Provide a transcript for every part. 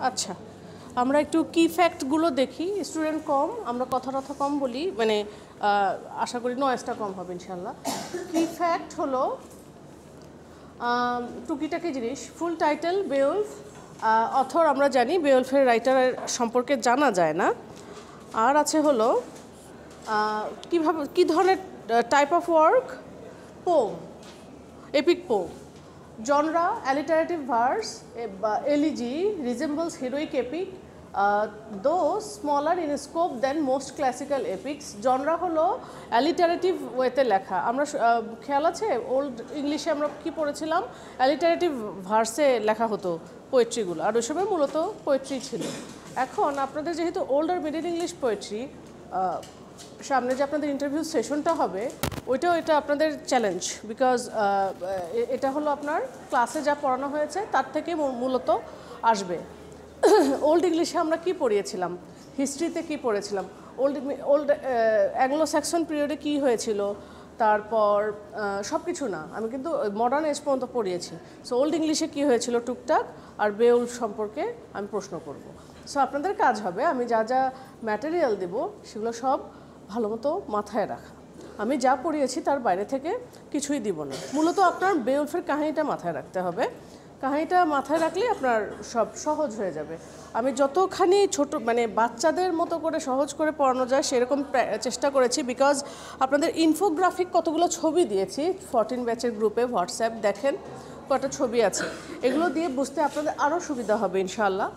আচ্ছা, আমরা একটু কি ফ্যাক্টগুলো দেখি। স্টুডেন্ট কম, আমরা কথা কম বলি, মানে আশা করি নয়েজটা কম হবে ইনশাল্লাহ। কি ফ্যাক্ট হলো টুকিটাকি জিনিস। ফুল টাইটেল বেওলফ, অথর আমরা জানি, বেওলফের রাইটারের সম্পর্কে জানা যায় না। আর আছে হলো কী ধরনের type of work, poem, epic poem. Genre alliterative verse, elegy resembles heroic epic though smaller in scope than most classical epics. Genre হলো অ্যালিটারেটিভ ওয়েতে লেখা। আমরা খেয়াল আছে ওল্ড ইংলিশে আমরা কি পড়েছিলাম, অ্যালিটারেটিভ ভার্সে লেখা হতো পোয়েট্রিগুলো, আর ওই সময় মূলত পোয়েট্রি ছিল। এখন আপনাদের যেহেতু old are middle English poetry, সামনে যে আপনাদের ইন্টারভিউ সেশনটা হবে ওইটাও এটা আপনাদের চ্যালেঞ্জ, বিকজ এটা হলো আপনার ক্লাসে যা পড়ানো হয়েছে তার থেকে মূলত আসবে। ওল্ড ইংলিশে আমরা কি পড়িয়েছিলাম, হিস্ট্রিতে কি পড়েছিলাম, ওল্ড অ্যাংলো স্যাক্সন পিরিয়ডে কী হয়েছিল, তারপর সব কিছু না, আমি কিন্তু মডার্ন এজ পর্যন্ত পড়িয়েছি। সো ওল্ড ইংলিশে কী হয়েছিল টুকটাক, আর বেওলফ সম্পর্কে আমি প্রশ্ন করব। সো আপনাদের কাজ হবে আমি যা যা ম্যাটেরিয়াল দেব সেগুলো সব ভালো মতো মাথায় রাখা। আমি যা পড়িয়েছি তার বাইরে থেকে কিছুই দিব না। মূলত আপনার বেওলফের কাহিনীটা মাথায় রাখতে হবে। কাহিনীটা মাথায় রাখলে আপনার সব সহজ হয়ে যাবে। আমি যতখানি ছোট মানে বাচ্চাদের মতো করে সহজ করে পড়ানো যায় সেরকম চেষ্টা করেছি, বিকজ আপনাদের ইনফোগ্রাফিক কতগুলো ছবি দিয়েছি 14 ব্যাচের গ্রুপে হোয়াটসঅ্যাপ, দেখেন কটা ছবি আছে, এগুলো দিয়ে বুঝতে আপনাদের আরও সুবিধা হবে ইনশাআল্লাহ।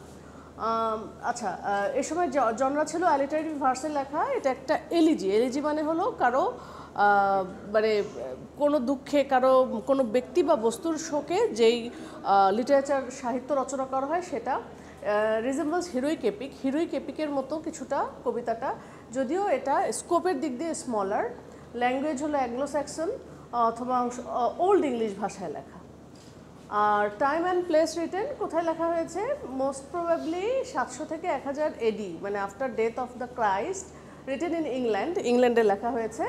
আচ্ছা, এই সময় জনরা ছিল অ্যালিটারেটিভ ভার্সে লেখা। এটা একটা এলিজি। এলিজি মানে হলো কারো মানে কোনো দুঃখে, কারো কোনো ব্যক্তি বা বস্তুর শোকে যেই লিটারেচার সাহিত্য রচনা করা হয় সেটা। রিজেম্বলস হিরোইক এপিক, হিরোইক এপিকের মতো কিছুটা কবিতাটা, যদিও এটা স্কোপের দিক দিয়ে স্মলার। ল্যাঙ্গুয়েজ হলো অ্যাংলো স্যাক্সন অথবা ওল্ড ইংলিশ ভাষায় লেখা। আর টাইম অ্যান্ড প্লেস রিটেন, কোথায় লেখা হয়েছে, মোস্ট প্রবাবলি 700 থেকে 1000 এডি, মানে after death of the Christ, written in England, ইংল্যান্ডে লেখা হয়েছে।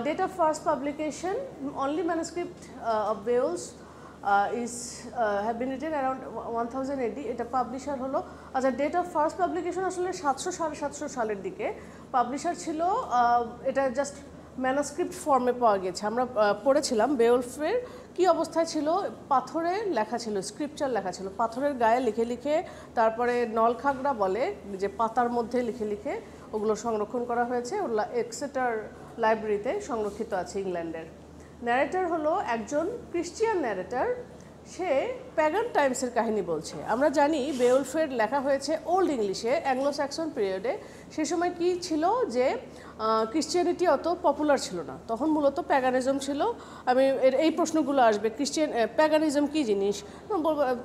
Date of first publication, only manuscript of Beowulf is have been written around 1000 AD, এটা পাবলিশার হলো। আচ্ছা, ডেট অফ ফার্স্ট পাবলিকেশন আসলে 700-750 সালের দিকে, পাবলিশার ছিল এটা জাস্ট ম্যানুস্ক্রিপ্ট ফর্মে পাওয়া গেছে। আমরা পড়েছিলাম বেওলফের কি অবস্থায় ছিল, পাথরে লেখা ছিল, স্ক্রিপচার লেখা ছিল, পাথরের গায়ে লিখে লিখে, তারপরে নলখাগড়া বলে যে পাতার মধ্যে লিখে লিখে ওগুলো সংরক্ষণ করা হয়েছে। ওগুলো এক্সেটার লাইব্রেরিতে সংরক্ষিত আছে ইংল্যান্ডের। ন্যারেটর হলো একজন ক্রিশ্চিয়ান ন্যারেটর, সে প্যাগান টাইমসের কাহিনী বলছে। আমরা জানি বেওলফের লেখা হয়েছে ওল্ড ইংলিশে, অ্যাংলো স্যাক্সন পিরিয়ডে। সে সময় কি ছিল যে ক্রিশ্চিয়ানিটি অত পপুলার ছিল না, তখন মূলত প্যাগানিজম ছিল। আমি এই প্রশ্নগুলো আসবে, প্যাগানিজম কী জিনিস,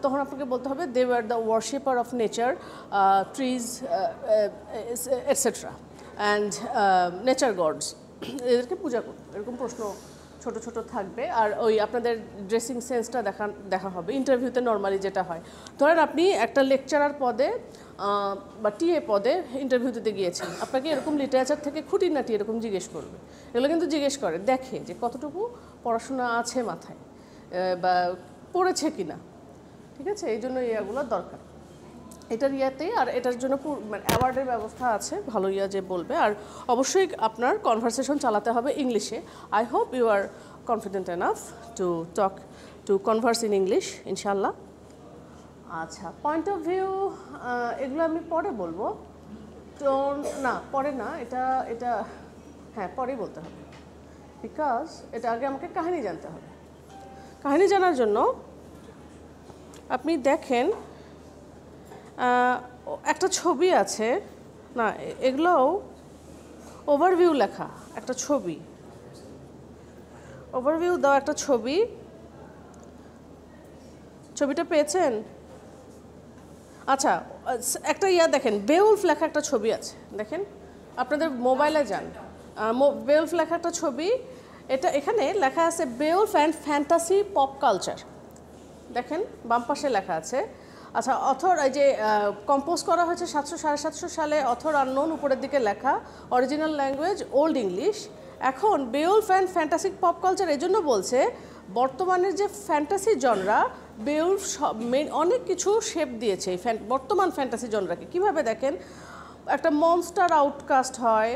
তখন আপনাকে বলতে হবে they were the worshipper of nature, trees etcetera and nature gods, এদেরকে পূজা করত। এরকম প্রশ্ন ছোট ছোট থাকবে। আর ওই আপনাদের ড্রেসিং সেন্সটা দেখা হবে ইন্টারভিউতে। নর্মালি যেটা হয়, ধরেন আপনি একটা লেকচারার পদে বা টিএ পদে ইন্টারভিউ দিতে গিয়েছেন, আপনাকে এরকম লিটারেচার থেকে খুঁটিনাটি এরকম জিজ্ঞেস করবে। এগুলো কিন্তু জিজ্ঞেস করে, দেখে যে কতটুকু পড়াশোনা আছে মাথায় বা পড়েছে কিনা, ঠিক আছে? এই জন্য ইয়াগুলো দরকার এটার ইয়াতেই। আর এটার জন্য মানে অ্যাওয়ার্ডের ব্যবস্থা আছে, ভালো ইয়া যে বলবে। আর অবশ্যই আপনার কনভারসেশন চালাতে হবে ইংলিশে। I hope you are confident enough to converse in English ইনশাল্লাহ। আচ্ছা, পয়েন্ট অফ ভিউ এগুলো আমি পরে বলবো, তো না পরে না, এটা হ্যাঁ পরেই বলতে হবে, বিকজ এটা আগে আমাকে কাহিনী জানতে হবে। কাহিনী জানার জন্য আপনি দেখেন একটা ছবি আছে না, এগুলোও ওভারভিউ লেখা একটা ছবি, ওভারভিউ দাও একটা ছবি। ছবিটা পেয়েছেন? আচ্ছা, একটা ইয়া দেখেন, বেওলফ লেখা একটা ছবি আছে, দেখেন আপনাদের মোবাইলে যান, বেওলফ লেখা একটা ছবি। এটা এখানে লেখা আছে বেওলফ অ্যান্ড ফ্যান্টাসি পপ কালচার, দেখেন বাম পাশে লেখা আছে। আচ্ছা, অথর এই যে কম্পোজ করা হয়েছে 700-750 সালে, অথর আননোন, উপরের দিকে লেখা, অরিজিনাল ল্যাঙ্গুয়েজ ওল্ড ইংলিশ। এখন বেওলফ অ্যান্ড ফ্যান্টাসিক পপ কালচার এই জন্য বলছে বর্তমানের যে ফ্যান্টাসি জনরা বেউলফ অনেক কিছু শেপ দিয়েছে এই বর্তমান ফ্যান্টাসি জনরাকে। কীভাবে দেখেন, একটা মনস্টার আউটকাস্ট হয়,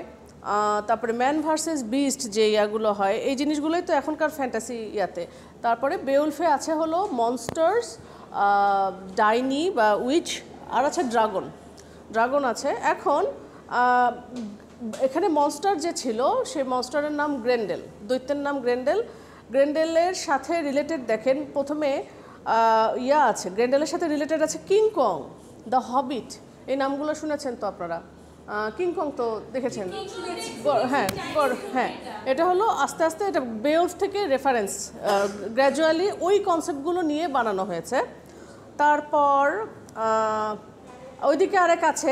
তারপরে ম্যান ভার্সেস বিস্ট যে ইয়াগুলো হয়, এই জিনিসগুলোই তো এখনকার ফ্যান্টাসি ইয়াতে। তারপরে বেউলফে আছে হলো মনস্টার্স, ডাইনি বা উইচ, আর আছে ড্রাগন আছে। এখন এখানে মনস্টার যে ছিল সেই মনস্টারের নাম গ্রেন্ডেল, দৈত্যের নাম গ্রেন্ডেলের সাথে রিলেটেড দেখেন প্রথমে ইয়া আছে, গ্রেন্ডেলের সাথে রিলেটেড আছে কিং কং, দ্য হবিট, এই নামগুলো শুনেছেন তো আপনারা। কিং কং তো দেখেছেন, হ্যাঁ হ্যাঁ, এটা হলো আস্তে আস্তে এটা বেউলফ থেকে রেফারেন্স, গ্র্যাজুয়ালি ওই কনসেপ্টগুলো নিয়ে বানানো হয়েছে। তারপর ওইদিকে আরেক আছে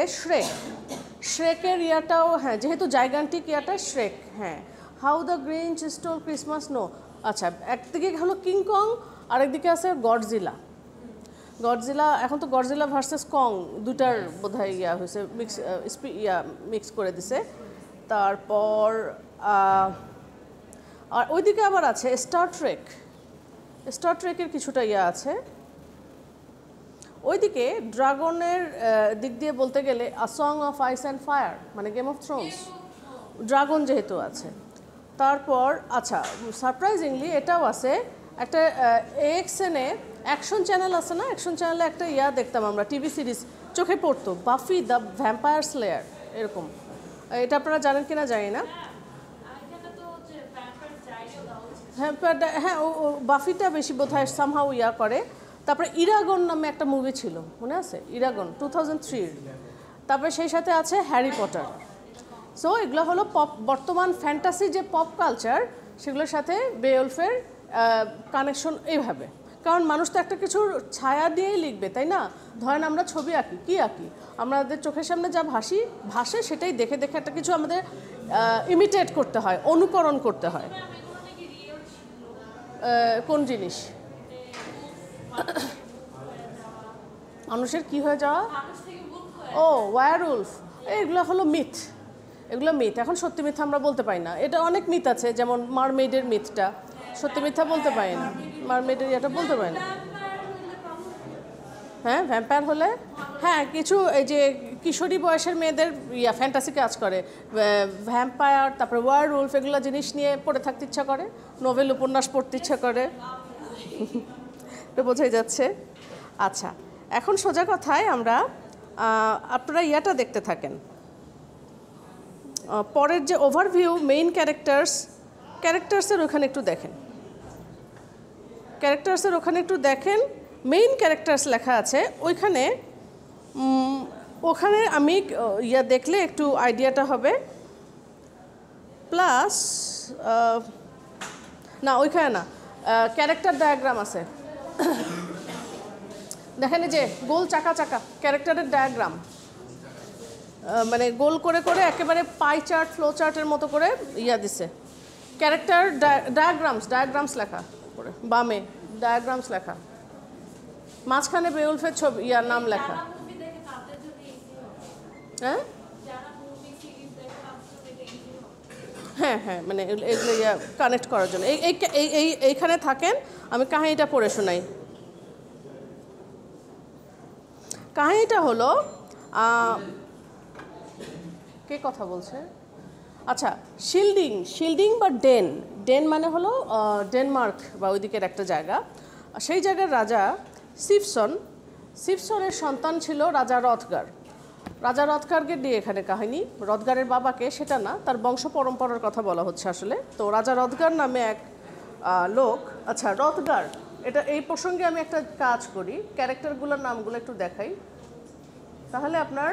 শ্রেকের ইয়াটাও, হ্যাঁ যেহেতু জাইগান্টিক ইয়াটা শ্রেক, হ্যাঁ how the Grinch stole Christmas no. আচ্ছা, একদিকে হলো কিং কং, আরেকদিকে আছে গডজিলা। এখন তো গডজিলা ভার্সেস কং দুটার বোধহয় ইয়া হয়েছে, মিক্স করে দিছে। তারপর আর ওইদিকে আবার আছে স্টার ট্রেকের কিছুটা ইয়া আছে। ওইদিকে ড্রাগনের দিক দিয়ে বলতে গেলে A Song of Ice and Fire, মানে গেম অফ থ্রোনস, ড্রাগন যেহেতু আছে। তারপর আচ্ছা, সারপ্রাইজিংলি এটাও আছে একটা AXN-এ অ্যাকশন চ্যানেল আছে না, অ্যাকশন চ্যানেলে একটা ইয়া দেখতাম আমরা, টিভি সিরিজ চোখে পড়তো, বাফি দ্য ভ্যাম্পায়ার স্লেয়ার, এরকম। এটা আপনারা জানেন কিনা জানি না। হ্যাঁ, ও বাফিটা বেশি বোধহয় সামহাউ ইয়া করে। তারপরে ইরাগন নামে একটা মুভি ছিল, মনে আছে? ইরাগন 2003-র। তারপরে সেই সাথে আছে হ্যারি পটার। সো এগুলো হলো বর্তমান ফ্যান্টাসি যে পপ কালচার, সেগুলোর সাথে বেওলফের কানেকশন এইভাবে। কারণ মানুষ তো একটা কিছুর ছায়া দিয়েই লিখবে, তাই না? ধরেন আমরা ছবি আঁকি, কী আঁকি? আমাদের চোখের সামনে যা ভাসে সেটাই দেখে দেখে একটা কিছু আমাদের ইমিটেট করতে হয়, অনুকরণ করতে হয়। কোন জিনিস? মানুষের কি হয়ে যাওয়া? ও ওয়্যারউলফ, এগুলো হলো মিথ, এগুলো মিথ। এখন সত্যি মিথ্যা আমরা বলতে পারি না। এটা অনেক মিথ আছে, যেমন মারমেডের মিথটা, সত্যি মিথ্যা বলতে পারি না, মারমেডের এটা বলতে পারি না। হ্যাঁ, ভ্যাম্পায়ার হলে হ্যাঁ কিছু এই যে কিশোরী বয়সের মেয়েদের ফ্যান্টাসি কাজ করে, ভ্যাম্পায়ার, তারপরে ওয়্যারউলফ, এগুলো জিনিস নিয়ে পড়ে থাকতে ইচ্ছা করে, নোভেল উপন্যাস পড়তে ইচ্ছা করে। এটা বোঝাই যাচ্ছে। আচ্ছা, এখন সোজা কথায় আমরা আপনারা ইয়াটা দেখতে থাকেন, পরের যে ওভারভিউ মেইন ক্যারেক্টার্সের ওখানে একটু দেখেন, মেইন ক্যারেক্টার্স লেখা আছে ওইখানে। ওখানে আমি দেখলে একটু আইডিয়াটা হবে। প্লাস না, ওইখানে না, ক্যারেক্টার ডায়াগ্রাম আছে, দেখেন যে গোল চাকা ক্যারেক্টারের ডায়াগ্রাম, মানে গোল করে করে একেবারে পাই চার্ট, ফ্লো চার্টের মতো করে দিছে। ক্যারেক্টার ডায়াগ্রামস লেখা করে, বামে ডায়াগ্রামস লেখা, মাঝখানে বেউলফের ছবি নাম লেখা। হ্যাঁ হ্যাঁ, মানে এগুলো কানেক্ট করার জন্য এইখানে থাকেন। আমি কাহিনীটা পড়ে শোনাই। কাহিনীটা হলো, কে কথা বলছে? আচ্ছা, শিল্ডিং বা ডেন মানে হলো ডেনমার্ক বা ওইদিকের একটা জায়গা। সেই জায়গার রাজা সিফসনের সন্তান ছিল রাজা রথগারকে দিয়ে এখানে কাহিনী। রথগারের বাবাকে সেটা না, তার বংশ পরম্পরার কথা বলা হচ্ছে আসলে। তো রাজা রথগার নামে এক লোক। আচ্ছা, রথগার, এটা এই প্রসঙ্গে আমি একটা কাজ করি, ক্যারেক্টারগুলোর নামগুলো একটু দেখাই, তাহলে আপনার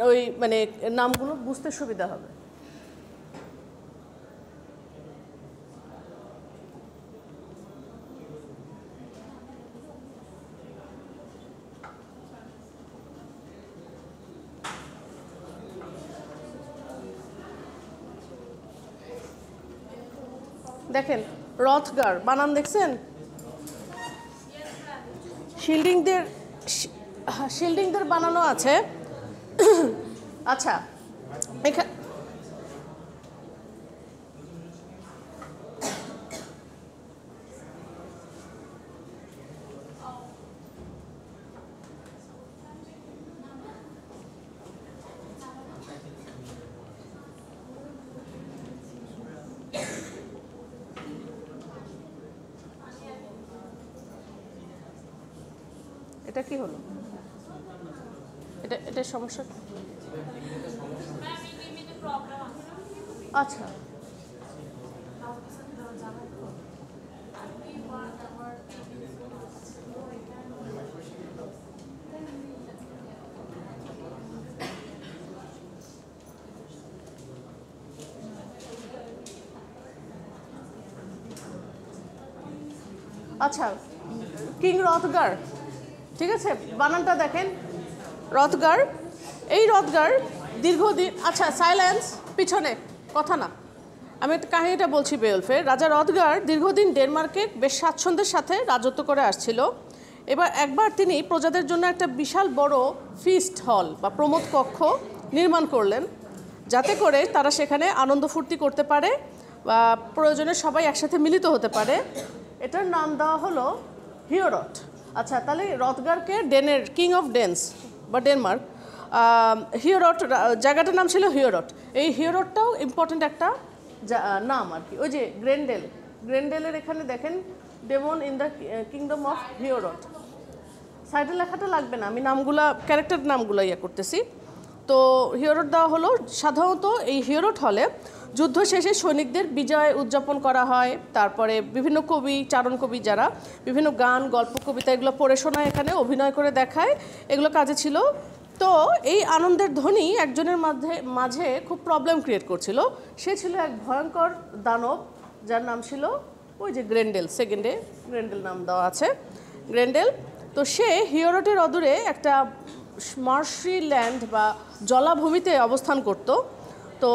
ওই মানে নামগুলো বুঝতে সুবিধা হবে। দেখেন, রথগার বানান দেখছেন? শিল্ডিংদের বানানো আছে। আচ্ছা, এটা কি হলো? এটা সমস্যা। আচ্ছা আচ্ছা, কিং রথগার, ঠিক আছে, বানানটা দেখেন, রথগার। এই রথগার দীর্ঘদিন, আচ্ছা সাইলেন্স, পিছনে কথা না, আমি একটা কাহিনীটা বলছি বেওলফের। রাজা রথগার দীর্ঘদিন ডেনমার্কে বেশ স্বাচ্ছন্দ্যের সাথে রাজত্ব করে আসছিল। একবার তিনি প্রজাদের জন্য একটা বিশাল বড় ফিস্ট হল বা প্রমোদ কক্ষ নির্মাণ করলেন, যাতে করে তারা সেখানে আনন্দ ফুর্তি করতে পারে বা প্রয়োজনে সবাই একসাথে মিলিত হতে পারে। এটার নাম দেওয়া হলো হিওরট। আচ্ছা, তাহলে রথগারকে ডেনের কিং অফ ডেন্স বা ডেনমার্ক, হিওরট জায়গাটার নাম ছিল হিওরট। এই হিওরটটাও ইম্পর্টেন্ট একটা নাম আর কি। ওই যে গ্রেন্ডেলের এখানে দেখেন, demon in the kingdom of Heorot. সাইডে লেখাটা লাগবে না, আমি নামগুলা ক্যারেক্টার নামগুলো করতেছি। তো হিওরট দেওয়া হলো। সাধারণত এই হিওরট হলে যুদ্ধ শেষে সৈনিকদের বিজয় উদযাপন করা হয়। তারপরে বিভিন্ন কবি, চারণ কবি যারা বিভিন্ন গান, গল্প, কবিতা এগুলো পড়ে শোনায়, এখানে অভিনয় করে দেখায়, এগুলো কাজে ছিল। তো এই আনন্দের ধ্বনি একজনের মাঝে খুব প্রবলেম ক্রিয়েট করছিল। সে ছিল এক ভয়ঙ্কর দানব, যার নাম ছিল ওই যে গ্রেন্ডেল, সেকেন্ডে গ্রেন্ডেল নাম দেওয়া আছে, গ্রেন্ডেল। তো সে হিওরটের অদূরে একটা মার্শি ল্যান্ড বা জলাভূমিতে অবস্থান করত। তো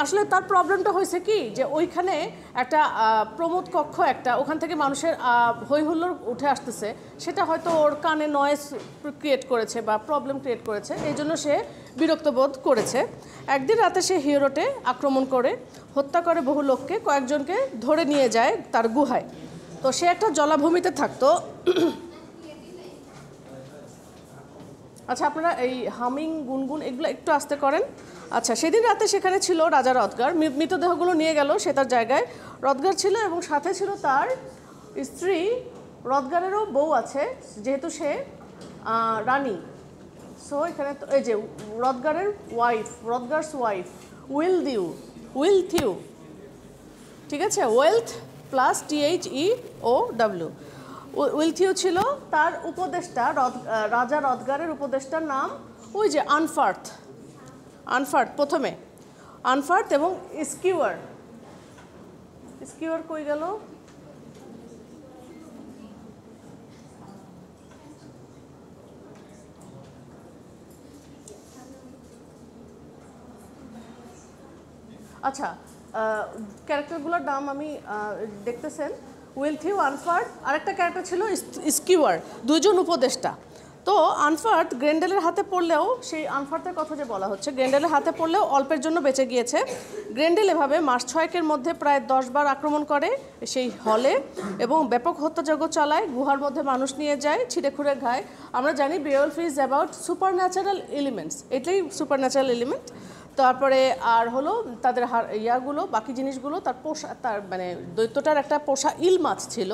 আসলে তার প্রবলেমটা হয়েছে কি, যে ওইখানে একটা প্রমোদ কক্ষ, একটা ওখান থেকে মানুষের হই হুল্লোড় উঠে আসতেছে, সেটা হয়তো ওর কানে নয়েজ ক্রিয়েট করেছে বা প্রবলেম ক্রিয়েট করেছে, এই জন্য সে বিরক্ত বোধ করেছে। একদিন রাতে সে হিওরটে আক্রমণ করে হত্যা করে বহু লোককে, কয়েকজনকে ধরে নিয়ে যায় তার গুহায়। তো সে একটা জলাভূমিতে থাকতো। আচ্ছা, আপনারা এই হামিং, গুনগুন এগুলো একটু আস্তে করেন। আচ্ছা, সেদিন রাতে সেখানে ছিল রাজা রথগার। মৃতদেহগুলো নিয়ে গেল সে তার জায়গায়। রথগার ছিল এবং সাথে ছিল তার স্ত্রী। রথগারেরও বউ আছে, যেহেতু সে রানী। সো এখানে এই যে রথগারের ওয়াইফ, রথগার্স ওয়াইফ উইলথিউ, ঠিক আছে, ওয়েলথ প্লাস THEOW। উইলথিউ ছিল তার উপদেষ্টা। রাজা রথগারের উপদেষ্টার নাম ওই যে আনফার্থ প্রথমে আনফার্থ এবং স্কিওয়ার কই গেল? আচ্ছা, ক্যারেক্টারগুলোর নাম আমি দেখতেছেন, উইলথিউ, আনফার্থ, আরেকটা ক্যারেক্টার ছিল স্কিওয়ার, দুইজন উপদেষ্টা। তো আনফার্থ গ্রেন্ডেলের হাতে পড়লেও, সেই আনফার্থের কথা যে বলা হচ্ছে, গ্রেন্ডেলের হাতে পড়লেও অল্পের জন্য বেঁচে গিয়েছে। গ্রেন্ডেল এভাবে মাস 6 মধ্যে প্রায় 10 বার আক্রমণ করে সেই হলে এবং ব্যাপক হত্যাযজ্ঞ চালায়, গুহার মধ্যে মানুষ নিয়ে যায়, ছিঁড়ে খুঁড়ে খায়। আমরা জানি Beowulf is about supernatural elements, এটাই সুপার ন্যাচারাল এলিমেন্ট। তারপরে আর হলো তাদের ইয়াগুলো, বাকি জিনিসগুলো, তার পোষা, তার মানে দৈত্যটার একটা পোষা ইল মাছ ছিল।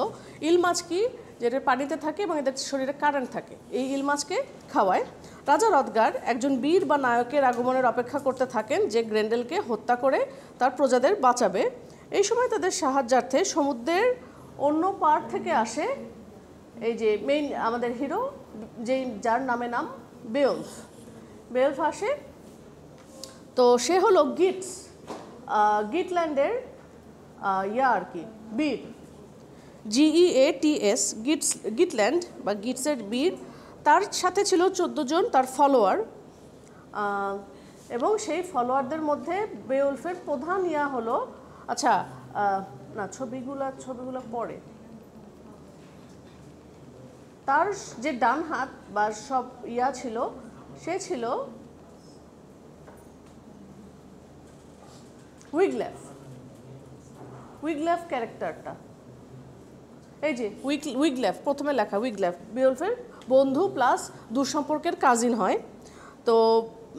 ইল মাছ কি, যেটা পানিতে থাকে এবং এদের শরীরে কারেন্ট থাকে, এই ইল মাছকে খাওয়ায়। রাজা রথগার একজন বীর বা নায়কের আগমনের অপেক্ষা করতে থাকেন, যে গ্রেন্ডেলকে হত্যা করে তার প্রজাদের বাঁচাবে। এই সময় তাদের সাহায্যার্থে সমুদ্রের অন্য পার থেকে আসে এই যে মেইন আমাদের হিরো, যার নাম বেওলফ আসে। তো সে হলো গিটল্যান্ডের আর কি বীর, GEATS, গিটল্যান্ড বা গিটসের বীর। তার সাথে ছিল 14 জন তার ফলোয়ার, এবং সেই ফলোয়ারদের মধ্যে বেওলফের প্রধান হলো, আচ্ছা না, ছবিগুলো পরে, তার যে ডান হাত বা সব ছিল, সে ছিল উইগল্যাফ ক্যারেক্টারটা, এই যে উইগল্যাফ, প্রথমে লেখা উইগল্যাফ বেওলফের বন্ধু প্লাস দূরসম্পর্কের কাজিন হয়। তো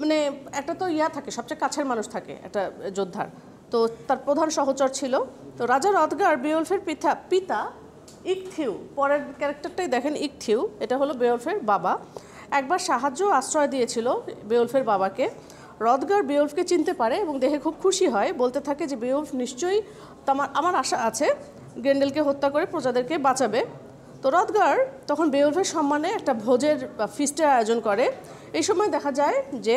মানে একটা তো থাকে, সবচেয়ে কাছের মানুষ থাকে একটা যোদ্ধার, তো তার প্রধান সহচর ছিল। তো রাজা রথগার বেওলফের পিতা ইকথিউ, পরের ক্যারেক্টারটাই দেখেন, ইকথিউ এটা হলো বেওলফের বাবা। একবার সাহায্য আশ্রয় দিয়েছিল বেওলফের বাবাকে। রদগার বেওলফকে চিনতে পারে এবং দেখে খুব খুশি হয়, বলতে থাকে যে বেওলফ নিশ্চয়ই আমার আশা আছে গ্রেন্ডেলকে হত্যা করে প্রজাদেরকে বাঁচাবে। তো রদগার তখন বেওলফের সম্মানে একটা ভোজের বা ফিস্টের আয়োজন করে। এই সময় দেখা যায় যে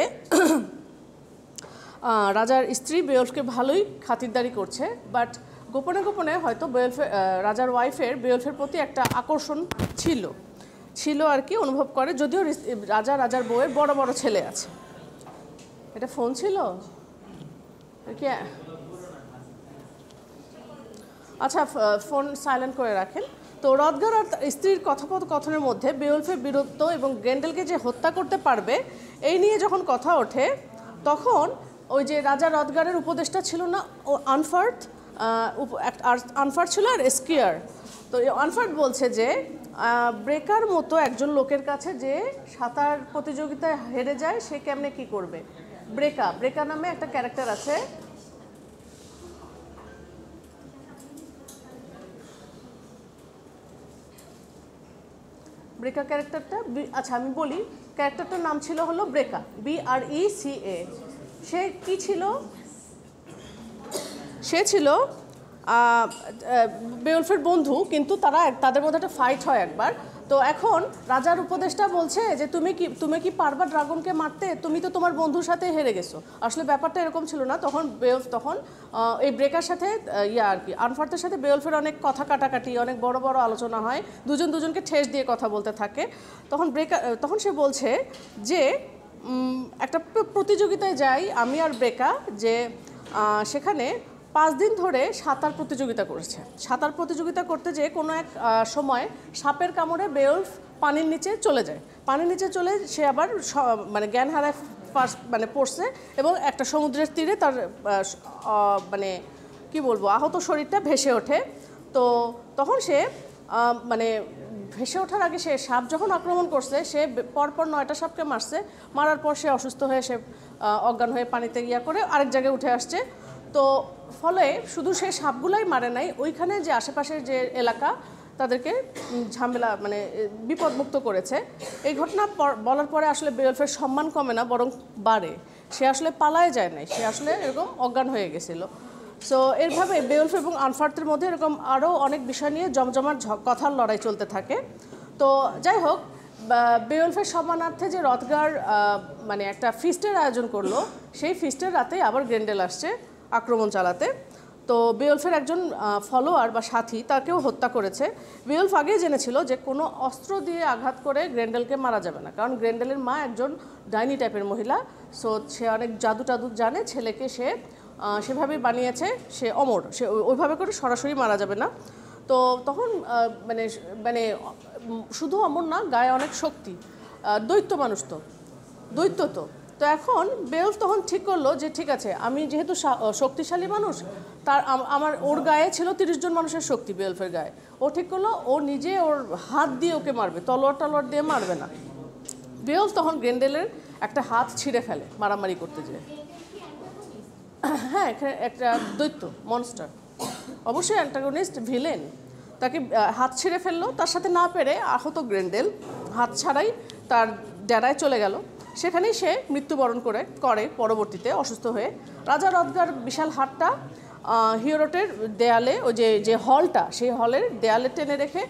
রাজার স্ত্রী বেওলফকে ভালোই খাতিরদারি করছে, বাট গোপনে গোপনে হয়তো রাজার ওয়াইফের বেওলফের প্রতি একটা আকর্ষণ ছিল আর কি অনুভব করে, যদিও রাজার বউয়ের বড় বড় ছেলে আছে। এটা ফোন ছিল কি? আচ্ছা, ফোন সাইলেন্ট করে রাখেন। তো রদগার আর স্ত্রীর কথোপকথনের মধ্যে বেওলফের বীরত্ব এবং গ্রেন্ডেলকে যে হত্যা করতে পারবে এই নিয়ে যখন কথা ওঠে, তখন ওই যে রাজা রদগারের উপদেষ্টা ছিল না ও আনফার্ট, আনফার্ট ছিল আর এস্কিয়ার। তো আনফার্ট বলছে যে ব্রেকার মতো একজন লোকের কাছে যে সাঁতার প্রতিযোগিতায় হেরে যায় সে কেমনে কি করবে। ব্রেকা নামে একটা ক্যারেক্টার আছে, ব্রেকা ক্যারেক্টারটা, আচ্ছা আমি বলি, ক্যারেক্টারটার নাম ছিল হলো ব্রেকা, BRECA। সে কি ছিল? সে ছিল বেওলফের বন্ধু, কিন্তু তাদের মধ্যে একটা ফাইট হয় একবার। তো এখন রাজার উপদেষ্টা বলছে যে তুমি কি পারবা ড্রাগনকে মারতে? তুমি তো তোমার বন্ধুর সাথে হেরে গেছো। আসলে ব্যাপারটা এরকম ছিল না। তখন বেওলফ এই ব্রেকার সাথে আর কি আনফার্টের সাথে বেওলফের অনেক কথা কাটাকাটি, অনেক বড় বড় আলোচনা হয়, দুজনকে ঠেস দিয়ে কথা বলতে থাকে। তখন সে বলছে যে একটা প্রতিযোগিতায় যাই আমি আর ব্রেকা, যে সেখানে 5 দিন ধরে সাঁতার প্রতিযোগিতা করেছে। সাঁতার প্রতিযোগিতা করতে যেয়ে কোনো এক সময় সাপের কামড়ে বেওলফ পানির নিচে চলে যায়। পানির নিচে চলে সে আবার মানে জ্ঞান হারায় পড়ছে এবং একটা সমুদ্রের তীরে তার মানে কি বলবো আহত শরীরটা ভেসে ওঠে। তো তখন সে মানে ভেসে ওঠার আগে সে সাপ যখন আক্রমণ করছে, সে পরপর 9টা সাপকে মারছে। মারার পর সে অসুস্থ হয়ে সে অজ্ঞান হয়ে পানিতে করে আরেক জায়গায় উঠে আসছে। তো ফলে শুধু সে সাপগুলাই মারে নাই, ওইখানে যে আশেপাশের যে এলাকা তাদেরকে ঝামেলা মানে বিপদমুক্ত করেছে। এই ঘটনা বলার পরে আসলে বেওলফের সম্মান কমে না, বরং বাড়ে। সে আসলে পালায় যায় নাই, সে আসলে এরকম অজ্ঞান হয়ে গেছিল। সো এরভাবে বেওলফ এবং আনফার্টের মধ্যে এরকম আরও অনেক বিষয় নিয়ে জমজমাট কথার লড়াই চলতে থাকে। তো যাই হোক, বেওলফের সম্মানার্থে যে রদগার মানে একটা ফিস্টের আয়োজন করলো, সেই ফিস্টের রাতে আবার গ্রেন্ডেল আসছে আক্রমণ চালাতে। তো বেওলফের একজন ফলোয়ার বা সাথী তাকেও হত্যা করেছে। বেওলফ আগেই জেনেছিল যে কোনো অস্ত্র দিয়ে আঘাত করে গ্রেন্ডেলকে মারা যাবে না, কারণ গ্রেন্ডেলের মা একজন ডাইনি টাইপের মহিলা। সো সে অনেক জাদু জানে, ছেলেকে সে সেভাবেই বানিয়েছে, সে অমর, সে ওইভাবে করে সরাসরি মারা যাবে না। তো তখন মানে মানে শুধু অমর না, গায়ে অনেক শক্তি, দৈত্য মানুষ, দৈত্য তো এখন বেওলফ তখন ঠিক করলো যে ঠিক আছে, আমি যেহেতু শক্তিশালী মানুষ, ওর গায়ে ছিল 30 জন মানুষের শক্তি বেওলফের গায়ে। ও ঠিক করলো ও নিজে ওর হাত দিয়ে ওকে মারবে, তলোয়ার দিয়ে মারবে না। বেওলফ তখন গ্রেন্ডেলের একটা হাত ছিঁড়ে ফেলে মারামারি করতে যেয়ে। হ্যাঁ, এখানে একটা দৈত্য মনস্টার, অবশ্যই অ্যান্টাগনিস্ট ভিলেন, তাকে হাত ছিঁড়ে ফেললো। তার সাথে না পেরে আহত গ্রেন্ডেল হাত ছাড়াই তার ডেরায় চলে গেল। সেখানেই সে মৃত্যুবরণ করে পরবর্তীতে অসুস্থ হয়ে। রাজা রদগার বিশাল হাতটা হিওরটের দেয়ালে, ওই যে হলটা, সেই হলের দেয়ালে টেনে রেখে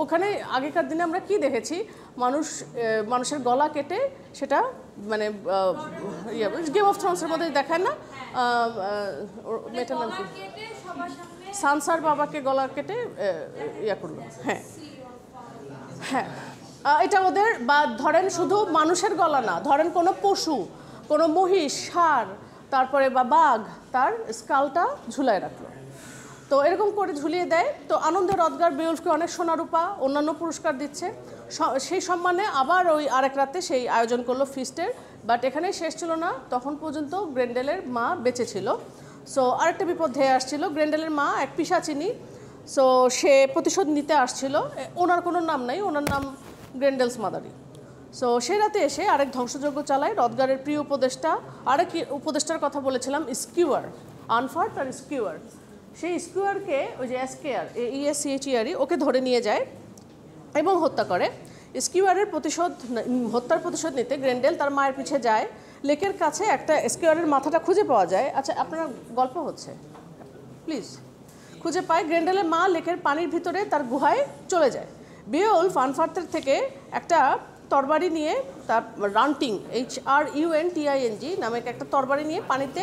ওখানে আগেকার দিনে আমরা কি দেখেছি, মানুষের গলা কেটে সেটা মানে গেম অফ থ্রোনসের মধ্যে দেখায় না, মেয়েটার নাম কি, সানসার বাবাকে গলা কেটে করলো। হ্যাঁ হ্যাঁ, এটা ওদের, বা ধরেন শুধু মানুষের গলা না, ধরেন কোনো পশু, কোনো মহিষ, ষাঁড়, তারপরে বা বাঘ, তার স্কালটা ঝুলায় রাখলো। তো এরকম করে ঝুলিয়ে দেয়। তো আনন্দে রদগার বেওলফকে অনেক সোনারূপা অন্যান্য পুরস্কার দিচ্ছে। সেই সম্মানে আবার ওই আরেক রাতে সেই আয়োজন করলো ফিস্টের। বাট এখানেই শেষ ছিল না, তখন পর্যন্ত গ্রেন্ডেলের মা বেঁচে ছিল। সো আরেকটা বিপদ ধেয়ে আসছিল। গ্রেন্ডেলের মা এক পিশাচিনী, সো সে প্রতিশোধ নিতে আসছিল। ওনার কোনো নাম নাই, ওনার নাম গ্রেন্ডেলস মাদারি। সো সে রাতে এসে আরেক ধ্বংসযজ্ঞ চালায়। রদগারের প্রিয় উপদেষ্টা, আরেক উপদেষ্টার কথা বলেছিলাম, স্কিউয়ার, আনফার্ট আর স্কিউয়ার, সেই স্কিউয়ারকে ওই যে এসকেআর ESCHER ওকে ধরে নিয়ে যায় এবং হত্যা করে। স্কিউয়ারের হত্যার প্রতিশোধ নিতে গ্রেন্ডেল তার মায়ের পিছে যায়। লেকের কাছে একটা স্কিউয়ারের মাথাটা খুঁজে পাওয়া যায়। আচ্ছা, আপনার গল্প হচ্ছে, প্লিজ। খুঁজে পায়, গ্রেন্ডেলের মা লেকের পানির ভিতরে তার গুহায় চলে যায়। বিওল্ফ আনফার্থের থেকে একটা তরবারি নিয়ে, তার রান্টিং HRUNTING নামে একটা তরবারি নিয়ে পানিতে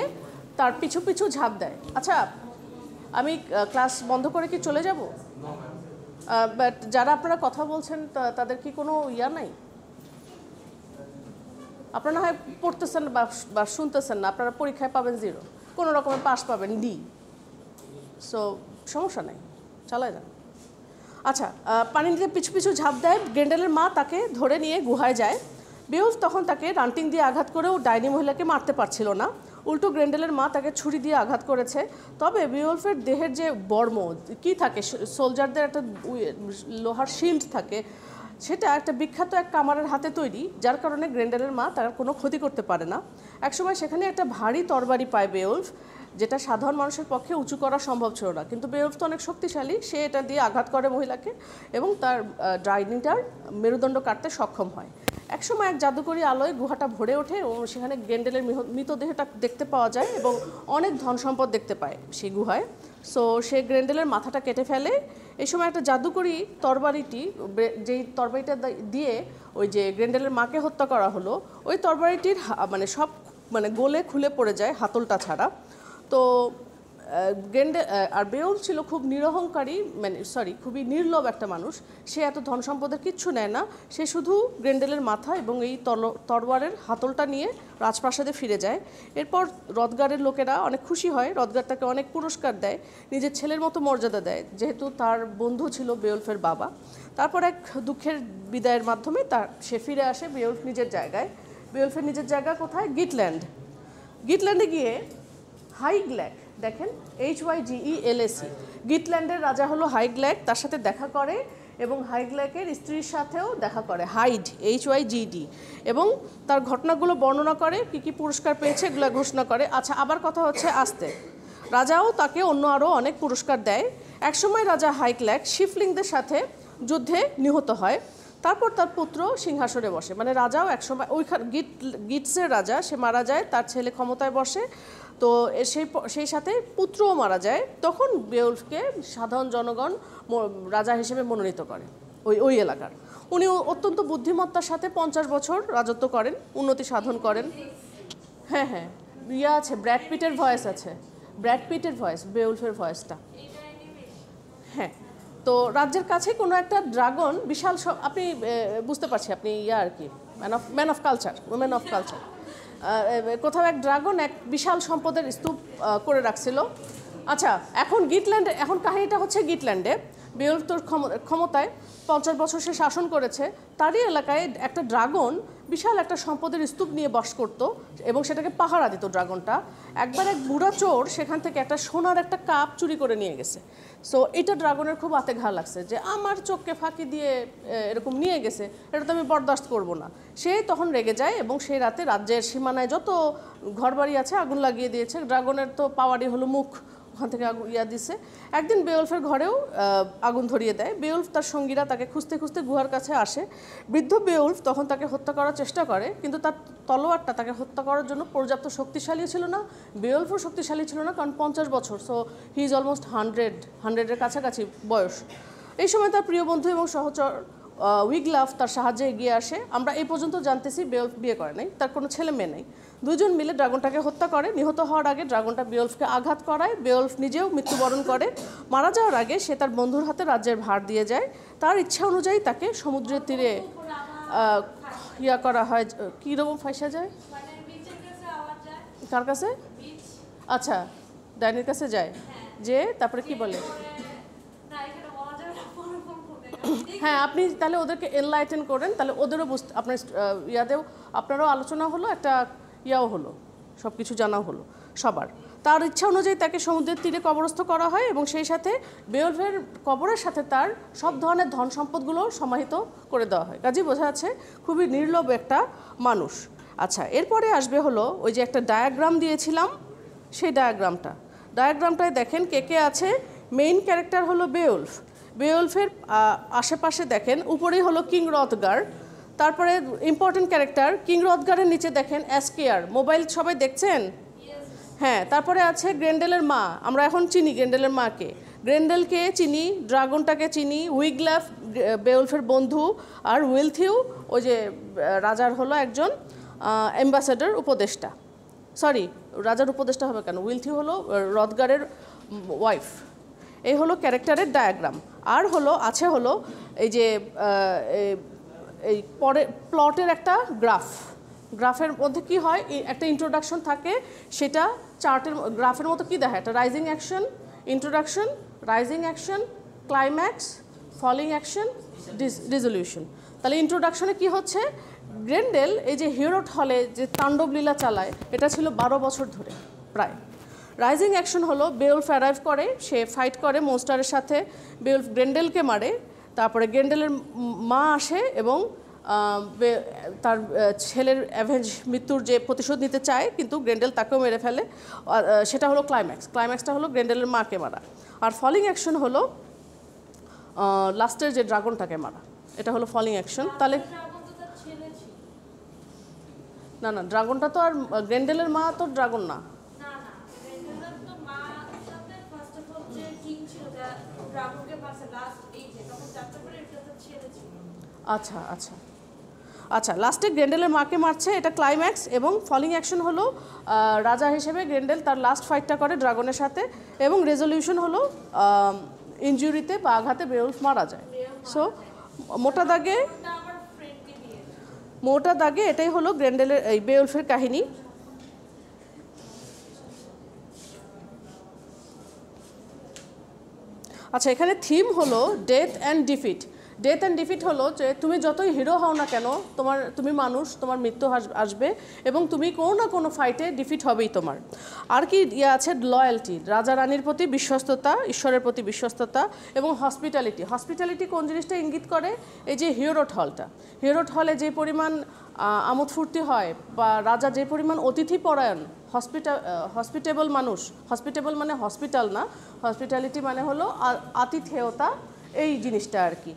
তার পিছু পিছু ঝাঁপ দেয়। আচ্ছা, আমি ক্লাস বন্ধ করে কি চলে যাব? বাট যারা আপনারা কথা বলছেন তাদের কি কোনো নাই? আপনারা না হয় পড়তেছেন বা শুনতেছেন না, আপনারা পরীক্ষায় পাবেন 0, কোনো রকমের পাস পাবেন D। সো সমস্যা নেই, চালায় যান। আচ্ছা, পানিতে পিছু পিছু ঝাঁপ দেয়। গ্রেন্ডেলের মা তাকে ধরে নিয়ে গুহায় যায়। বিওল্ফ তখন তাকে রান্টিং দিয়ে আঘাত করেও ডাইনি মহিলাকে মারতে পারছিল না। উল্টো গ্রেন্ডেলের মা তাকে ছুরি দিয়ে আঘাত করেছে। তবে বিওল্ফের দেহের যে বর্ম কি থাকে, সোলজারদের একটা লোহার শিল্ড থাকে, সেটা একটা বিখ্যাত এক কামারের হাতে তৈরি, যার কারণে গ্রেন্ডেলের মা তার কোনো ক্ষতি করতে পারে না। একসময় সেখানে একটা ভারী তরবারি পায় বিওল্ফ, যেটা সাধারণ মানুষের পক্ষে উঁচু করা সম্ভব ছিল না। কিন্তু বিওল্ফ তো অনেক শক্তিশালী, সে এটা দিয়ে আঘাত করে মহিলাকে এবং তার ডাইনিটার মেরুদণ্ড কাটতে সক্ষম হয়। একসময় এক জাদুকরী আলোয় গুহাটা ভরে ওঠে এবং সেখানে গ্রেন্ডেলের মৃতদেহটা দেখতে পাওয়া যায় এবং অনেক ধন সম্পদ দেখতে পায় সেই গুহায়। সো সে গ্রেন্ডেলের মাথাটা কেটে ফেলে। এই সময় একটা জাদুকরী তরবারিটি, যেই তরবারিটা দিয়ে ওই যে গ্রেন্ডেলের মাকে হত্যা করা হলো, ওই তরবারিটির সব গলে খুলে পড়ে যায় হাতলটা ছাড়া। তো আর বেওল্ফ ছিল খুব নিরহংকারী, খুবই নির্লোভ একটা মানুষ। সে এত ধন সম্পদের কিচ্ছু নেয় না, সে শুধু গ্রেন্ডেলের মাথা এবং এই তরবারের হাতলটা নিয়ে রাজপ্রাসাদে ফিরে যায়। এরপর রদগারের লোকেরা অনেক খুশি হয়, রদগার তাকে অনেক পুরস্কার দেয়, নিজের ছেলের মতো মর্যাদা দেয়, যেহেতু তার বন্ধু ছিল বেওল্ফের বাবা। তারপর এক দুঃখের বিদায়ের মাধ্যমে সে ফিরে আসে বেওল্ফ নিজের জায়গায়। বেওল্ফের নিজের জায়গা কোথায়? গিটল্যান্ডে গিয়ে হাইগ্ল্যাক, দেখেন HYGELAC, গিটল্যান্ডের রাজা হলো হাইগ্ল্যাক, তার সাথে দেখা করে এবং হাইগ্ল্যাকের স্ত্রীর সাথেও দেখা করে, হাইড HYGD, এবং তার ঘটনাগুলো বর্ণনা করে, কী কী পুরস্কার পেয়েছে এগুলো ঘোষণা করে। আচ্ছা, আবার কথা হচ্ছে আসতে, রাজাও তাকে অন্য আরও অনেক পুরস্কার দেয়। একসময় রাজা হাইগ্ল্যাক শিফলিংদের সাথে যুদ্ধে নিহত হয়। তারপর তার পুত্র সিংহাসনে বসে, রাজাও একসময় ওইখানে গিটসের রাজা, সে মারা যায়, তার ছেলে ক্ষমতায় বসে। তো সেই সাথে পুত্রও মারা যায়। তখন বেওল্ফকে সাধারণ জনগণ রাজা হিসেবে মনোনীত করে ওই এলাকার। উনি অত্যন্ত বুদ্ধিমত্তার সাথে 50 বছর রাজত্ব করেন, উন্নতি সাধন করেন। হ্যাঁ, আছে, ব্র্যাড পিটের ভয়েস আছে, বেওল্ফের ভয়েসটা। হ্যাঁ, তো রাজ্যের কাছে কোনো একটা ড্রাগন, বিশাল, আপনি বুঝতে পারছি আপনি আর কি ম্যান অফ কালচার, কোথাও এক ড্রাগন এক বিশাল সম্পদের স্তূপ করে রাখছিল। আচ্ছা, এখন কাহিনীটা হচ্ছে গিটল্যান্ডে বেওল্ফ তোর ক্ষমতায় 50 বছর সে শাসন করেছে। তারই এলাকায় একটা ড্রাগন বিশাল একটা সম্পদের স্তূপ নিয়ে বাস করত এবং সেটাকে পাহারা দিত ড্রাগনটা। একবার এক বুড়া চোর সেখান থেকে একটা সোনার একটা কাপ চুরি করে নিয়ে গেছে। সো এটা ড্রাগনের খুব হাতে ঘা লাগছে যে আমার চোখকে ফাঁকি দিয়ে এরকম নিয়ে গেছে, এটা তো আমি বরদাস্ত করবো না। সে তখন রেগে যায় এবং সেই রাতে রাজ্যের সীমানায় যত ঘরবাড়ি আছে আগুন লাগিয়ে দিয়েছে। ড্রাগনের তো পাওয়ারই হলো মুখ, ওখান থেকে দিছে। একদিন বেওল্ফের ঘরেও আগুন ধরিয়ে দেয়। বেওল্ফ তার সঙ্গীরা তাকে খুঁজতে খুঁজতে গুহার কাছে আসে। বৃদ্ধ বেওল্ফ তখন তাকে হত্যা করার চেষ্টা করে, কিন্তু তার তলোয়ারটা তাকে হত্যা করার জন্য পর্যাপ্ত শক্তিশালী ছিল না। বেওল্ফও শক্তিশালী ছিল না, কারণ 50 বছর, সো হি ইজ অলমোস্ট 100-এর কাছাকাছি বয়স। এই সময় তার প্রিয় বন্ধু এবং সহচর উইগলাফ তার সাহায্যে এগিয়ে আসে। আমরা এই পর্যন্ত জানতেছি বেওল্ফ বিয়ে করে নাই, তার কোনো ছেলে মেয়ে নেই। দুজন মিলে ড্রাগনটাকে হত্যা করে। নিহত হওয়ার আগে ড্রাগনটা বেওল্ফকে আঘাত করায়। বেওল্ফ নিজেও মৃত্যুবরণ করে। মারা যাওয়ার আগে সে তার বন্ধুর হাতে রাজ্যের ভার দিয়ে যায়। তার ইচ্ছা অনুযায়ী তাকে সমুদ্রের তীরে করা হয়। কীরকম ফাঁসা যায়? কার কাছে? আচ্ছা, ডাইনির কাছে যায়, যে তারপরে কি বলে? হ্যাঁ, আপনি তাহলে ওদেরকে এনলাইটেন করেন, তাহলে ওদেরও আপনার আপনারাও আলোচনা হলো, একটা হলো, সব কিছু জানা হলো সবার। তার ইচ্ছা অনুযায়ী তাকে সমুদ্রের তীরে কবরস্থ করা হয় এবং সেই সাথে বেওল্ফের কবরের সাথে তার সব ধরনের ধন সম্পদগুলো সমাহিত করে দেওয়া হয়। কাজেই বোঝা যাচ্ছে খুবই নির্লোভ একটা মানুষ। আচ্ছা, এরপরে আসবে হলো ওই যে একটা ডায়াগ্রাম দিয়েছিলাম, সেই ডায়াগ্রামটায় দেখেন কে কে আছে। মেইন ক্যারেক্টার হলো বেওলফ। বেওলফের আশেপাশে দেখেন উপরেই হলো কিং রথগার। তারপরে ইম্পর্টেন্ট ক্যারেক্টার কিং রথগারের নিচে দেখেন অ্যাস্কেয়ার। মোবাইল সবাই দেখছেন? হ্যাঁ। তারপরে আছে গ্রেন্ডেলের মা, আমরা এখন চিনি গ্রেন্ডেলের মাকে। গ্রেন্ডেলকে চিনি, ড্রাগনটাকে চিনি, উইগলাফ বেওলফের বন্ধু, আর উইলথিউ ওই যে রাজার হলো একজন অ্যাম্বাসেডর, উপদেষ্টা। সরি, রাজার উপদেষ্টা হবে কেন, উইলথিউ হলো রথগারের ওয়াইফ। এই হলো ক্যারেক্টারের ডায়াগ্রাম। আর আছে এই যে এই পরে প্লটের একটা গ্রাফের মধ্যে কি হয়, একটা ইন্ট্রোডাকশন থাকে, সেটা চার্টের গ্রাফের মতো কি দেখায়, একটা rising action, introduction, rising action, climax, falling action, resolution. তাহলে ইন্ট্রোডাকশনে কি হচ্ছে, গ্রেন্ডেল এই যে হিরোট হলে যে তাণ্ডবলীলা চালায়, এটা ছিল 12 বছর ধরে প্রায়। রাইজিং অ্যাকশন হলো বেওলফ অ্যারাইভ করে, সে ফাইট করে মনস্টারের সাথে, বেওলফ গ্রেন্ডেলকে মারে, তারপরে গ্রেন্ডেলের মা আসে এবং তার ছেলের মৃত্যুর যে প্রতিশোধ নিতে চায়, কিন্তু গ্রেন্ডেল তাকেও মেরে ফেলে, সেটা হলো ক্লাইম্যাক্স। ক্লাইম্যাক্সটা হলো গ্রেন্ডেলের মাকে মারা। আর ফলিং অ্যাকশন হলো লাস্টের যে ড্রাগনটাকে মারা, এটা হলো ফলিং অ্যাকশন। তাহলে না না, ড্রাগনটা তো আর গ্রেন্ডেলের মা তো ড্রাগন না। আচ্ছা আচ্ছা আচ্ছা, লাস্টে গ্রেন্ডেলের মাকে মারছে, এটা ক্লাইম্যাক্স। এবং ফলিং অ্যাকশন হলো রাজা হিসেবে গ্রেন্ডেল তার লাস্ট ফাইটটা করে ড্রাগনের সাথে, এবং রেজলিউশন হলো ইনজুরিতে বা আঘাতে বেওলফ মারা যায়। সো মোটা দাগে এটাই হলো গ্রেন্ডেলের এই বেওলফের কাহিনী। আচ্ছা, এখানে থিম হলো death and defeat. Death and defeat হলো যে তুমি যতই হিরো হও না কেন, তুমি মানুষ, তোমার মৃত্যু আসবে, এবং তুমি কোনো না কোনো ফাইটে ডিফিট হবেই তোমার। আর কি আছে, লয়্যালটি, রাজা রানীর প্রতি বিশ্বস্ততা, ঈশ্বরের প্রতি বিশ্বস্ততা, এবং হসপিটালিটি। হসপিটালিটি কোন জিনিসটা ইঙ্গিত করে, এই যে হিরোট হলটা, হিরোট হলে যে পরিমাণ আমোদ ফুর্তি হয়, বা রাজা যে পরিমাণ অতিথি পরায়ণ, হসপিটেবল মানুষ, হসপিটেবল মানে হসপিটাল না, হসপিটালিটি মানে হলো আতিথেয়তা, এই জিনিসটা আর কি।